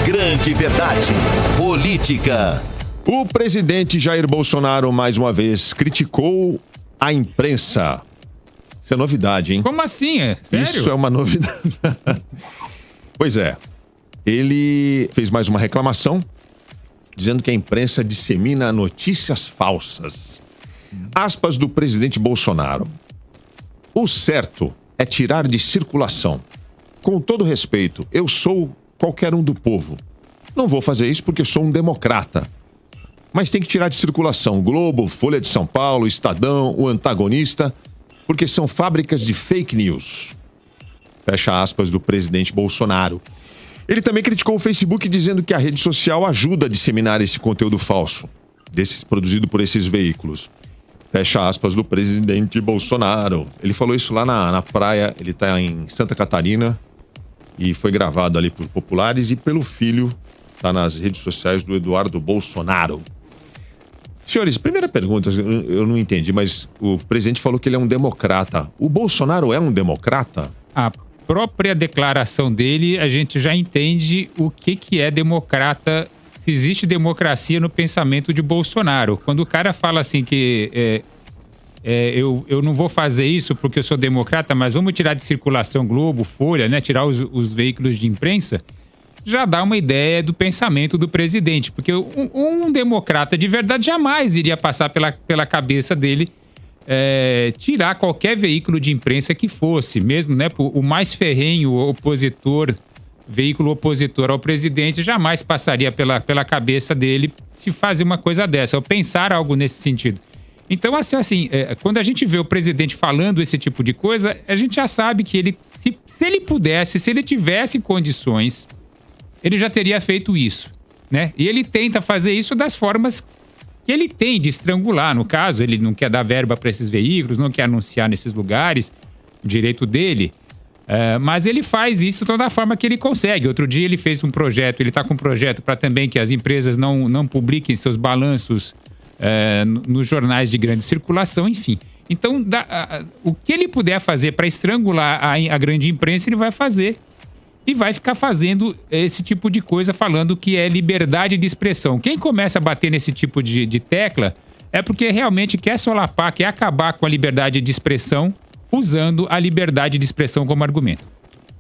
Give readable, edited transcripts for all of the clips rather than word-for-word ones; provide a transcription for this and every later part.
Grande Verdade, política. O presidente Jair Bolsonaro, mais uma vez, criticou a imprensa. Isso é novidade, hein? Como assim? Sério? Isso é uma novidade. Pois é. Ele fez mais uma reclamação, dizendo que a imprensa dissemina notícias falsas. Aspas do presidente Bolsonaro. O certo é tirar de circulação. Com todo respeito, eu sou qualquer um do povo. Não vou fazer isso porque sou um democrata. Mas tem que tirar de circulação Globo, Folha de São Paulo, Estadão, o Antagonista, porque são fábricas de fake news. Fecha aspas do presidente Bolsonaro. Ele também criticou o Facebook dizendo que a rede social ajuda a disseminar esse conteúdo falso, produzido por esses veículos. Fecha aspas do presidente Bolsonaro. Ele falou isso lá na praia, ele está em Santa Catarina e foi gravado ali por populares e pelo filho, está nas redes sociais do Eduardo Bolsonaro. Senhores, primeira pergunta, eu não entendi, mas o presidente falou que ele é um democrata. O Bolsonaro é um democrata? A própria declaração dele, a gente já entende o que é democrata, se existe democracia no pensamento de Bolsonaro. Quando o cara fala assim que eu não vou fazer isso porque eu sou democrata, mas vamos tirar de circulação Globo, Folha, né, tirar os veículos de imprensa, já dá uma ideia do pensamento do presidente, porque um democrata de verdade jamais iria passar pela cabeça dele tirar qualquer veículo de imprensa que fosse, mesmo, né, o mais ferrenho veículo opositor ao presidente, jamais passaria pela cabeça dele de fazer uma coisa dessa, ou pensar algo nesse sentido. Então, assim, quando a gente vê o presidente falando esse tipo de coisa, a gente já sabe que ele, se ele pudesse, se ele tivesse condições, ele já teria feito isso, né? E ele tenta fazer isso das formas que ele tem de estrangular. No caso, ele não quer dar verba para esses veículos, não quer anunciar nesses lugares, direito dele. Mas ele faz isso da forma que ele consegue. Outro dia ele fez um projeto, ele está com um projeto para também que as empresas não publiquem seus balanços nos jornais de grande circulação, enfim. Então, o que ele puder fazer para estrangular a grande imprensa, ele vai fazer. E vai ficar fazendo esse tipo de coisa, falando que é liberdade de expressão. Quem começa a bater nesse tipo de tecla é porque realmente quer solapar, quer acabar com a liberdade de expressão, usando a liberdade de expressão como argumento.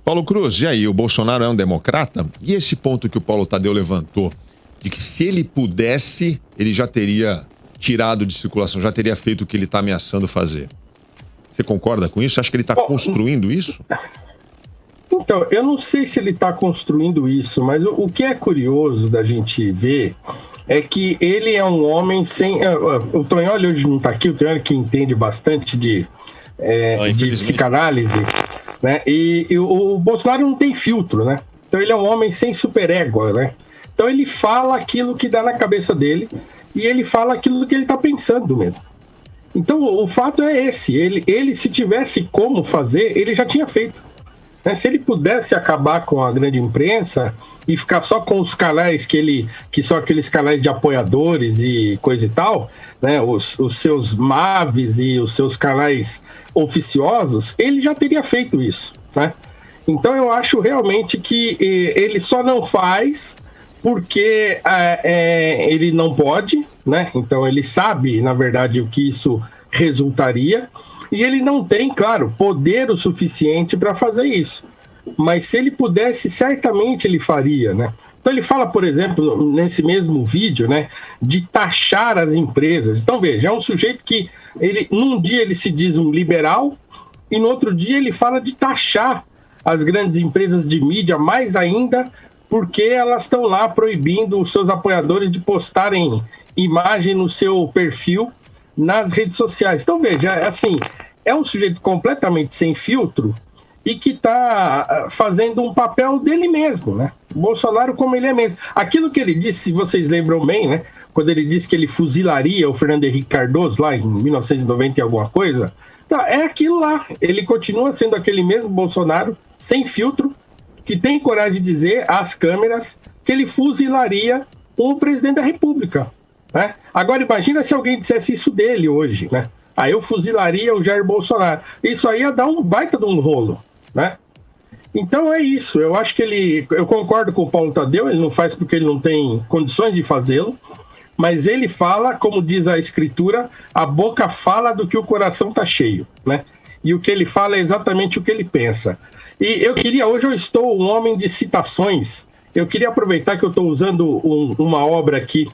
Paulo Cruz, e aí, o Bolsonaro é um democrata? E esse ponto que o Paulo Tadeu levantou, de que se ele pudesse, ele já teria tirado de circulação, já teria feito o que ele está ameaçando fazer. Você concorda com isso? Acha que ele está construindo isso? Então, eu não sei se ele está construindo isso, mas o que é curioso da gente ver é que ele é um homem sem... O Tonholi hoje não está aqui, o Tonholi que entende bastante de psicanálise, né? E o Bolsonaro não tem filtro, né? Então ele é um homem sem superégua, né? Então ele fala aquilo que dá na cabeça dele e ele fala aquilo que ele está pensando mesmo. Então o fato é esse, ele se tivesse como fazer, ele já tinha feito. Se ele pudesse acabar com a grande imprensa e ficar só com os canais que são aqueles canais de apoiadores e coisa e tal, né, os seus MAVs e os seus canais oficiosos, ele já teria feito isso, né? Então eu acho realmente que ele só não faz porque ele não pode, né? Então ele sabe, na verdade, o que isso resultaria. E ele não tem, claro, poder o suficiente para fazer isso. Mas se ele pudesse, certamente ele faria, né? Então ele fala, por exemplo, nesse mesmo vídeo, né, de taxar as empresas. Então veja, é um sujeito que num dia ele se diz um liberal e no outro dia ele fala de taxar as grandes empresas de mídia, mais ainda porque elas estão lá proibindo os seus apoiadores de postarem imagem no seu perfil nas redes sociais. Então veja, assim, é um sujeito completamente sem filtro e que está fazendo um papel dele mesmo, né? O Bolsonaro como ele é mesmo. Aquilo que ele disse, se vocês lembram bem, né? Quando ele disse que ele fuzilaria o Fernando Henrique Cardoso lá em 1990 e alguma coisa, então, é aquilo lá. Ele continua sendo aquele mesmo Bolsonaro, sem filtro, que tem coragem de dizer às câmeras que ele fuzilaria o presidente da República, né? Agora imagina se alguém dissesse isso dele hoje, né? Eu fuzilaria o Jair Bolsonaro. Isso aí ia dar um baita de um rolo, né? Então é isso, eu acho que eu concordo com o Paulo Tadeu, ele não faz porque ele não tem condições de fazê-lo, mas ele fala, como diz a escritura, a boca fala do que o coração está cheio, né? E o que ele fala é exatamente o que ele pensa. E hoje eu estou um homem de citações, eu queria aproveitar que eu estou usando uma obra aqui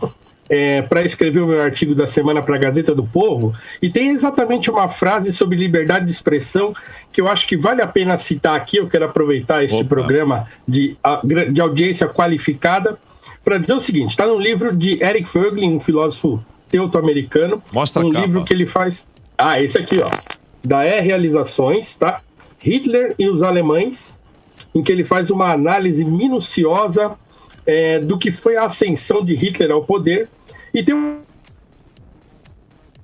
para escrever o meu artigo da semana para a Gazeta do Povo, e tem exatamente uma frase sobre liberdade de expressão que eu acho que vale a pena citar aqui. Eu quero aproveitar este programa de audiência qualificada para dizer o seguinte: está no livro de Eric Voegelin, um filósofo teuto-americano. Mostra um a capa. livro que ele faz... esse aqui, ó, da Realizações, tá? Hitler e os Alemães, em que ele faz uma análise minuciosa do que foi a ascensão de Hitler ao poder. E tem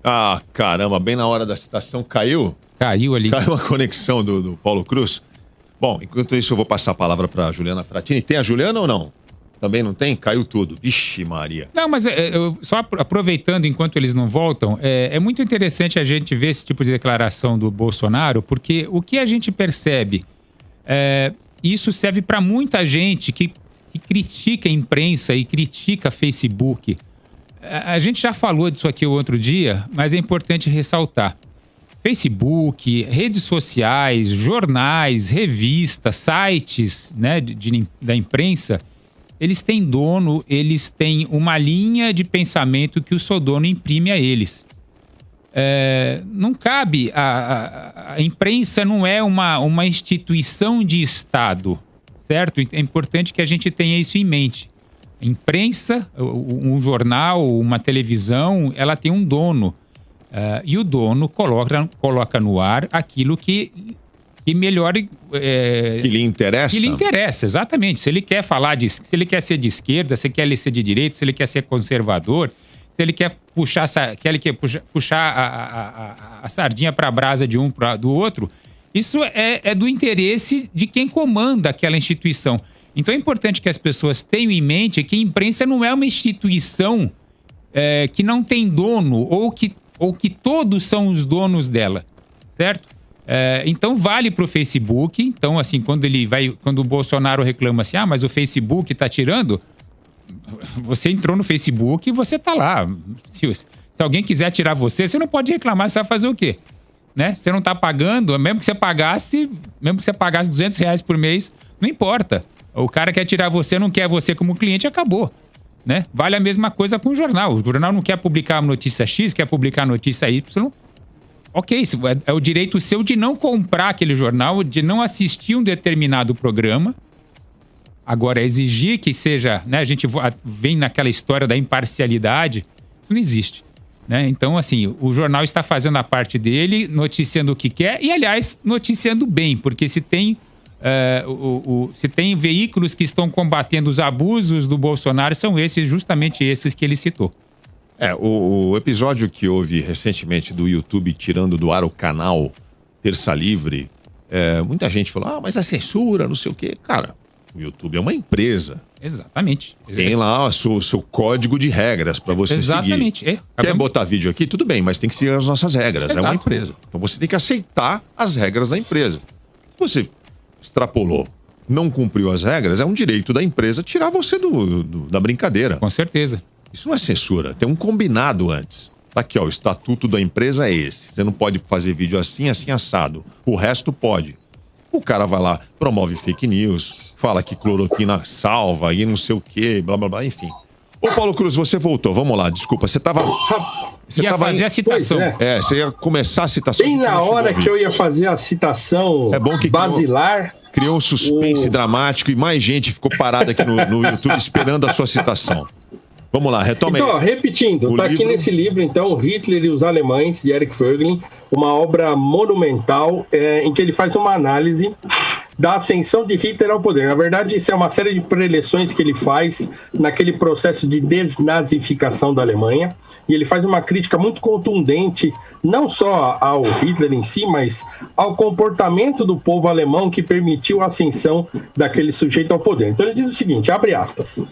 Ah, caramba, bem na hora da citação caiu? Caiu ali. Caiu a conexão do Paulo Cruz. Bom, enquanto isso eu vou passar a palavra para a Juliana Fratini. Tem a Juliana ou não? Também não tem? Caiu tudo. Vixe Maria. Não, mas só aproveitando enquanto eles não voltam, é muito interessante a gente ver esse tipo de declaração do Bolsonaro, porque o que a gente percebe, isso serve para muita gente que critica a imprensa e critica Facebook. A gente já falou disso aqui o outro dia, mas é importante ressaltar. Facebook, redes sociais, jornais, revistas, sites, né, da imprensa, eles têm dono, eles têm uma linha de pensamento que o seu dono imprime a eles. Não cabe... A imprensa não é uma instituição de Estado, certo? É importante que a gente tenha isso em mente. A imprensa, um jornal, uma televisão, ela tem um dono. E o dono coloca no ar aquilo que melhor... que lhe interessa? Que lhe interessa, exatamente. Se ele quer se ele quer ser de esquerda, se ele quer ser de direita, se ele quer ser conservador, se ele quer puxar a sardinha para a brasa de um do outro, isso é do interesse de quem comanda aquela instituição. Então é importante que as pessoas tenham em mente que a imprensa não é uma instituição que não tem dono ou que todos são os donos dela, certo? Então vale para o Facebook. Então, assim, quando o Bolsonaro reclama assim, mas o Facebook está tirando, você entrou no Facebook e você está lá. Se alguém quiser tirar você não pode reclamar, você vai fazer o quê? Né? Você não está pagando, mesmo que você pagasse R$200 por mês, não importa. O cara quer tirar você, não quer você como cliente, acabou. Né? Vale a mesma coisa com o jornal. O jornal não quer publicar a notícia X, quer publicar a notícia Y. Ok, isso é o direito seu de não comprar aquele jornal, de não assistir um determinado programa. Agora, exigir que seja... Né, a gente vem naquela história da imparcialidade, não existe. Né? Então, assim, o jornal está fazendo a parte dele, noticiando o que quer e, aliás, noticiando bem, porque se tem veículos que estão combatendo os abusos do Bolsonaro, são justamente esses que ele citou. O episódio que houve recentemente do YouTube tirando do ar o canal Terça Livre, muita gente falou, mas a censura, não sei o quê. Cara, o YouTube é uma empresa. Exatamente. Tem lá o seu código de regras para você seguir. Quer botar vídeo aqui? Tudo bem, mas tem que seguir as nossas regras. Exato. É uma empresa. Então você tem que aceitar as regras da empresa. Você extrapolou, não cumpriu as regras, é um direito da empresa tirar você da brincadeira. Com certeza. Isso não é censura, tem um combinado antes. Tá aqui, ó, o estatuto da empresa é esse. Você não pode fazer vídeo assim, assim, assado. O resto pode. O cara vai lá, promove fake news, fala que cloroquina salva e não sei o quê, blá, blá, blá, enfim. Ô, Paulo Cruz, você voltou. Vamos lá, desculpa. Você ia fazer a citação. Você ia começar a citação. Bem na hora que eu ia fazer a citação basilar... Criou um suspense dramático e mais gente ficou parada aqui no YouTube esperando a sua citação. Vamos lá, retome aí. Então, repetindo, tá aqui nesse livro, então, Hitler e os Alemães, de Eric Voegelin, uma obra monumental em que ele faz uma análise da ascensão de Hitler ao poder. Na verdade, isso é uma série de preleções que ele faz naquele processo de desnazificação da Alemanha, e ele faz uma crítica muito contundente, não só ao Hitler em si, mas ao comportamento do povo alemão que permitiu a ascensão daquele sujeito ao poder. Então ele diz o seguinte, abre aspas,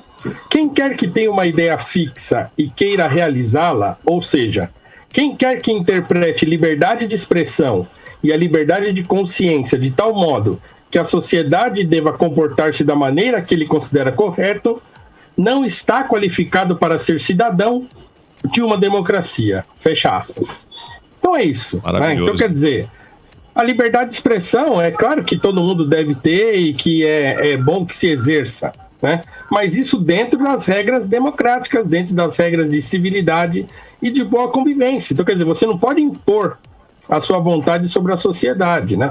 quem quer que tenha uma ideia fixa e queira realizá-la, ou seja, quem quer que interprete liberdade de expressão e a liberdade de consciência de tal modo que a sociedade deva comportar-se da maneira que ele considera correto, não está qualificado para ser cidadão de uma democracia. Fecha aspas. Então é isso. Né? Então quer dizer, a liberdade de expressão, é claro que todo mundo deve ter e que é bom que se exerça, né? Mas isso dentro das regras democráticas, dentro das regras de civilidade e de boa convivência. Então quer dizer, você não pode impor a sua vontade sobre a sociedade, né?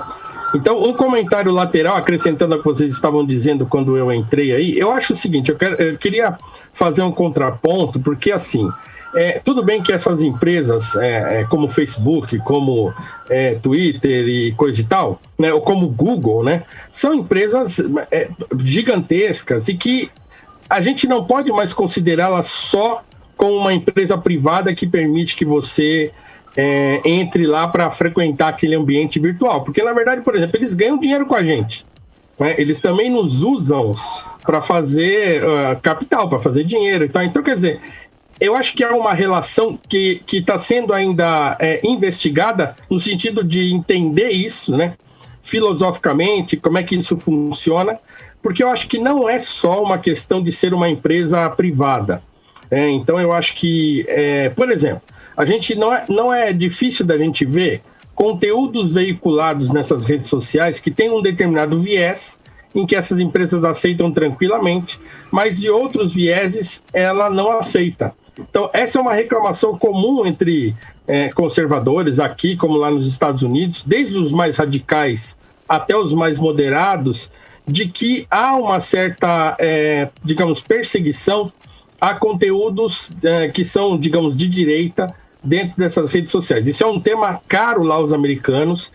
Então, um comentário lateral, acrescentando ao que vocês estavam dizendo quando eu entrei aí, eu acho o seguinte, eu queria fazer um contraponto, porque assim, tudo bem que essas empresas, como Facebook, como Twitter e coisa e tal, né, ou como Google, né, são empresas gigantescas e que a gente não pode mais considerá-las só como uma empresa privada que permite que você entre lá para frequentar aquele ambiente virtual, porque na verdade, por exemplo, eles ganham dinheiro com a gente, né? Eles também nos usam para fazer capital, para fazer dinheiro e tal. Então, quer dizer, eu acho que há uma relação que está sendo ainda investigada no sentido de entender isso, né? Filosoficamente, como é que isso funciona, porque eu acho que não é só uma questão de ser uma empresa privada. Então, eu acho que, por exemplo, a gente não é difícil da gente ver conteúdos veiculados nessas redes sociais que têm um determinado viés em que essas empresas aceitam tranquilamente, mas de outros vieses ela não aceita. Então, essa é uma reclamação comum entre conservadores aqui, como lá nos Estados Unidos, desde os mais radicais até os mais moderados, de que há uma certa, digamos, perseguição a conteúdos que são, digamos, de direita dentro dessas redes sociais. Isso é um tema caro lá aos americanos,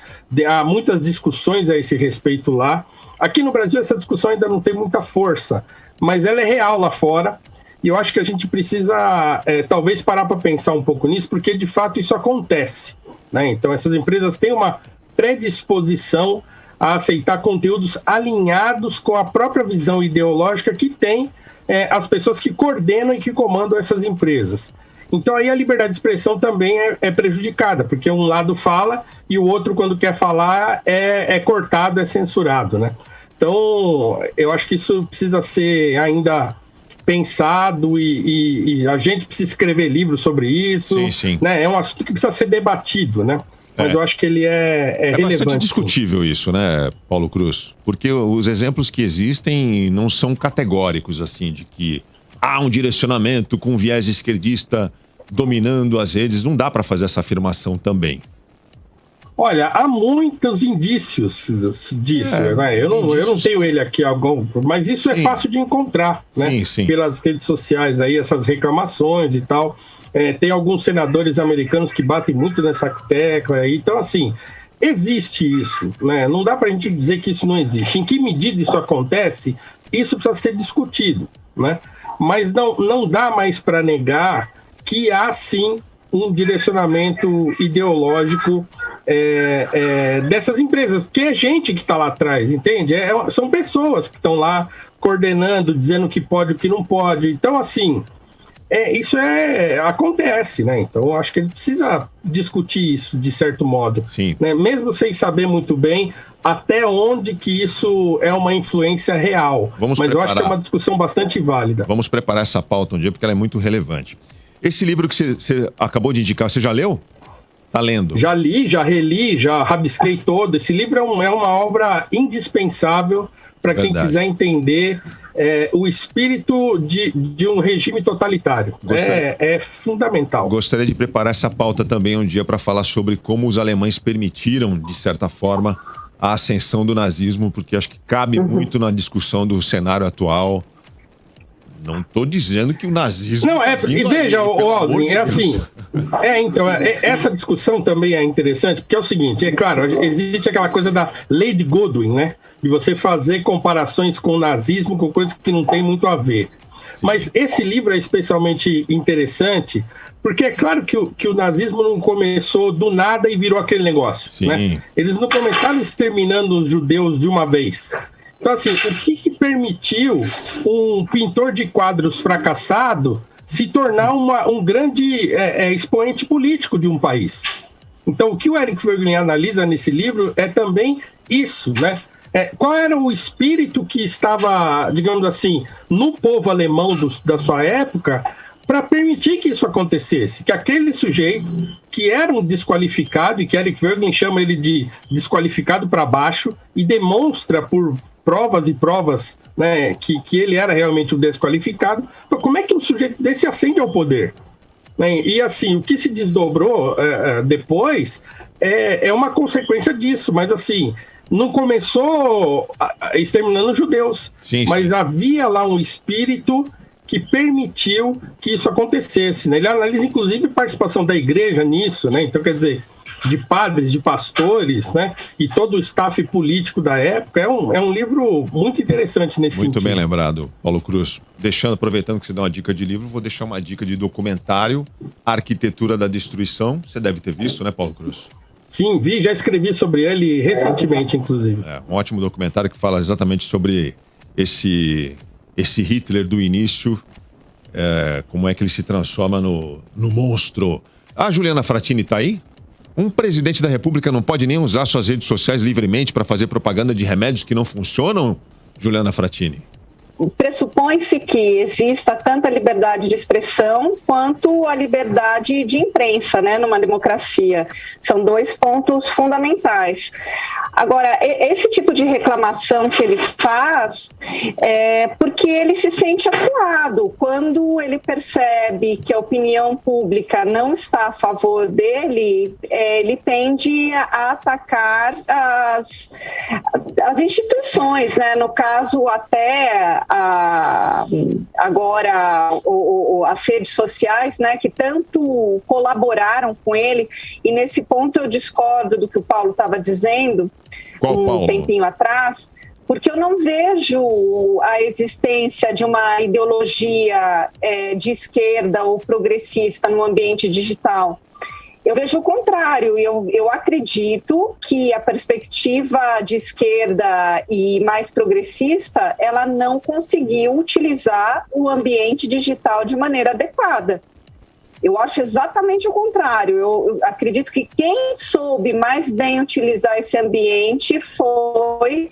há muitas discussões a esse respeito lá. Aqui no Brasil essa discussão ainda não tem muita força, mas ela é real lá fora, e eu acho que a gente precisa talvez parar para pensar um pouco nisso, porque de fato isso acontece, né? Então essas empresas têm uma predisposição a aceitar conteúdos alinhados com a própria visão ideológica que tem as pessoas que coordenam e que comandam essas empresas. Então aí a liberdade de expressão também é prejudicada, porque um lado fala e o outro, quando quer falar, é cortado, é censurado, né? Então eu acho que isso precisa ser ainda pensado e a gente precisa escrever livros sobre isso. Sim, sim. Né? É um assunto que precisa ser debatido, né? Mas eu acho que ele é relevante. É bastante discutível isso, né, Paulo Cruz? Porque os exemplos que existem não são categóricos, assim, de que há um direcionamento com viés esquerdista dominando as redes. Não dá para fazer essa afirmação também. Olha, há muitos indícios disso, né? Eu não tenho ele aqui, mas isso é fácil de encontrar, né? Sim. Pelas redes sociais aí, essas reclamações e tal. Tem alguns senadores americanos que batem muito nessa tecla aí. Então, assim, existe isso, né? Não dá para a gente dizer que isso não existe. Em que medida isso acontece, isso precisa ser discutido, né? Mas não dá mais para negar que há, sim, um direcionamento ideológico dessas empresas, porque é gente que está lá atrás, entende? São pessoas que estão lá coordenando, dizendo o que pode e o que não pode. Então, assim, isso acontece, né? Então, eu acho que ele precisa discutir isso, de certo modo. Sim. Né? Mesmo sem saber muito bem até onde que isso é uma influência real. Eu acho que é uma discussão bastante válida. Vamos preparar essa pauta um dia, porque ela é muito relevante. Esse livro que você acabou de indicar, você já leu? Tá lendo? Já li, já reli, já rabisquei todo. Esse livro é uma obra indispensável para quem quiser entender o espírito de um regime totalitário. É fundamental. Gostaria de preparar essa pauta também um dia para falar sobre como os alemães permitiram, de certa forma, a ascensão do nazismo, porque acho que cabe muito na discussão do cenário atual. Não estou dizendo que o nazismo... Não, e veja, Alvin, assim... Então, essa discussão também é interessante, porque é o seguinte, claro, existe aquela coisa da lei de Godwin, né? De você fazer comparações com o nazismo, com coisas que não tem muito a ver. Mas esse livro é especialmente interessante, porque é claro que o nazismo não começou do nada e virou aquele negócio, né? Eles não começaram exterminando os judeus de uma vez. Então, assim, o que permitiu um pintor de quadros fracassado se tornar um grande expoente político de um país? Então, o que o Eric Voegelin analisa nesse livro é também isso, né? Qual era o espírito que estava, digamos assim, no povo alemão da sua época para permitir que isso acontecesse? Que aquele sujeito, que era um desqualificado, e que Eric Voegelin chama ele de desqualificado para baixo, e demonstra por provas e provas, né, que ele era realmente um desqualificado, então, como é que um sujeito desse ascende ao poder? E assim, o que se desdobrou depois é uma consequência disso, mas assim, não começou exterminando os judeus, sim. Mas havia lá um espírito que permitiu que isso acontecesse, né? Ele analisa, inclusive, a participação da igreja nisso, né? Então, quer dizer, de padres, de pastores, né? E todo o staff político da época. É um livro muito interessante nesse sentido. Muito bem lembrado, Paulo Cruz. Aproveitando que você dá uma dica de livro, vou deixar uma dica de documentário, Arquitetura da Destruição. Você deve ter visto, né, Paulo Cruz? Sim, já escrevi sobre ele recentemente, inclusive. Um ótimo documentário que fala exatamente sobre esse Hitler do início, como é que ele se transforma no monstro. A Juliana Frattini está aí? Um presidente da República não pode nem usar suas redes sociais livremente para fazer propaganda de remédios que não funcionam, Juliana Frattini? Pressupõe-se que exista tanto a liberdade de expressão quanto a liberdade de imprensa, né, numa democracia. São dois pontos fundamentais. Agora, esse tipo de reclamação que ele faz é porque ele se sente acuado. Quando ele percebe que a opinião pública não está a favor dele, ele tende a atacar as instituições, né? No caso, até agora as redes sociais, né, que tanto colaboraram com ele, e nesse ponto eu discordo do que o Paulo estava dizendo tempinho atrás, porque eu não vejo a existência de uma ideologia de esquerda ou progressista no ambiente digital. Eu vejo o contrário, eu acredito que a perspectiva de esquerda e mais progressista, ela não conseguiu utilizar o ambiente digital de maneira adequada. Eu acho exatamente o contrário. Eu acredito que quem soube mais bem utilizar esse ambiente foi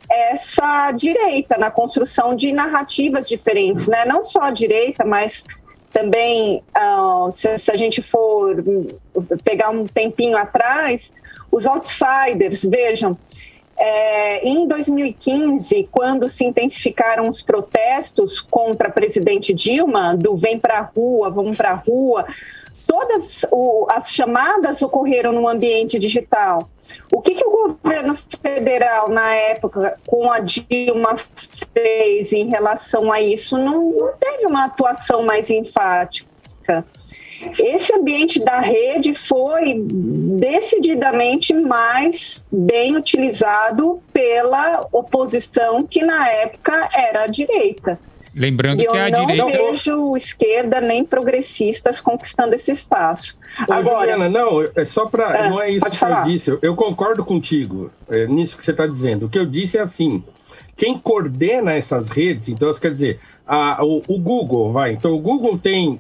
essa direita, na construção de narrativas diferentes, né? Não só a direita, mas também, se a gente for pegar um tempinho atrás, os outsiders, vejam, em 2015, quando se intensificaram os protestos contra a presidente Dilma, do vem pra rua, vamos pra rua, todas as chamadas ocorreram no ambiente digital. O que o governo federal, na época, com a Dilma, fez em relação a isso? Não teve uma atuação mais enfática. Esse ambiente da rede foi decididamente mais bem utilizado pela oposição, que na época era a direita. Lembrando que a direita... Eu não vejo esquerda nem progressistas conquistando esse espaço. Agora, Juliana, não, é só para... não é isso que eu disse. Eu concordo contigo nisso que você está dizendo. O que eu disse é assim, quem coordena essas redes, então, isso quer dizer, o Google, então o Google tem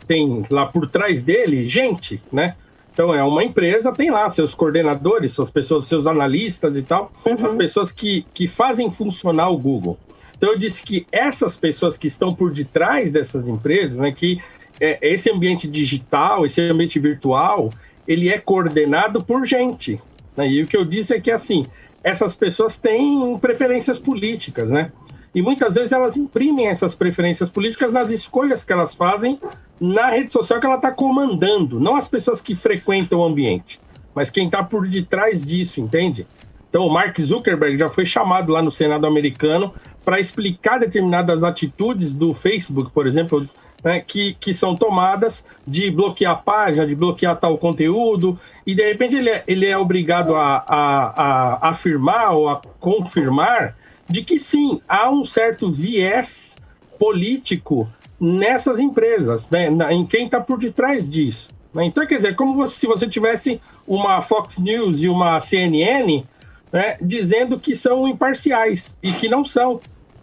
lá por trás dele gente, né? Então é uma empresa, tem lá seus coordenadores, suas pessoas, seus analistas e tal, as pessoas que fazem funcionar o Google. Então eu disse que essas pessoas que estão por detrás dessas empresas, né, que esse ambiente digital, esse ambiente virtual, ele é coordenado por gente, né? E o que eu disse é que, assim, essas pessoas têm preferências políticas, né? E muitas vezes elas imprimem essas preferências políticas nas escolhas que elas fazem na rede social que ela está comandando, não as pessoas que frequentam o ambiente, mas quem está por detrás disso, entende? Então, o Mark Zuckerberg já foi chamado lá no Senado americano para explicar determinadas atitudes do Facebook, por exemplo, né, que são tomadas de bloquear a página, de bloquear tal conteúdo, e de repente ele é obrigado a afirmar ou a confirmar de que sim, há um certo viés político nessas empresas, né, em quem está por detrás disso. Né? Então, quer dizer, como se você tivesse uma Fox News e uma CNN, né, dizendo que são imparciais e que não são,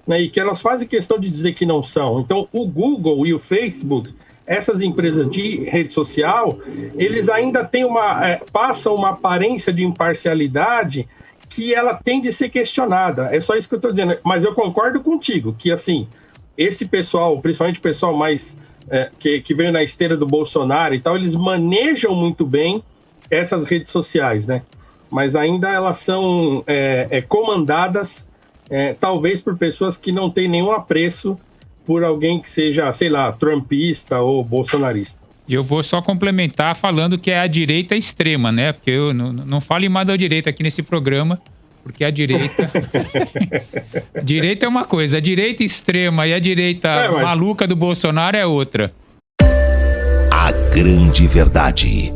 né, e que elas fazem questão de dizer que não são. Então, o Google e o Facebook, essas empresas de rede social, eles ainda têm passam uma aparência de imparcialidade que ela tem de ser questionada. É só isso que eu estou dizendo. Mas eu concordo contigo, que assim, esse pessoal, principalmente o pessoal mais que veio na esteira do Bolsonaro e tal, eles manejam muito bem essas redes sociais, né? Mas ainda elas são comandadas, talvez por pessoas que não têm nenhum apreço por alguém que seja, sei lá, trumpista ou bolsonarista. E eu vou só complementar falando que é a direita extrema, né? Porque eu não falo em mais da direita aqui nesse programa, porque a direita... direita é uma coisa, a direita extrema e a direita maluca do Bolsonaro é outra. A grande verdade.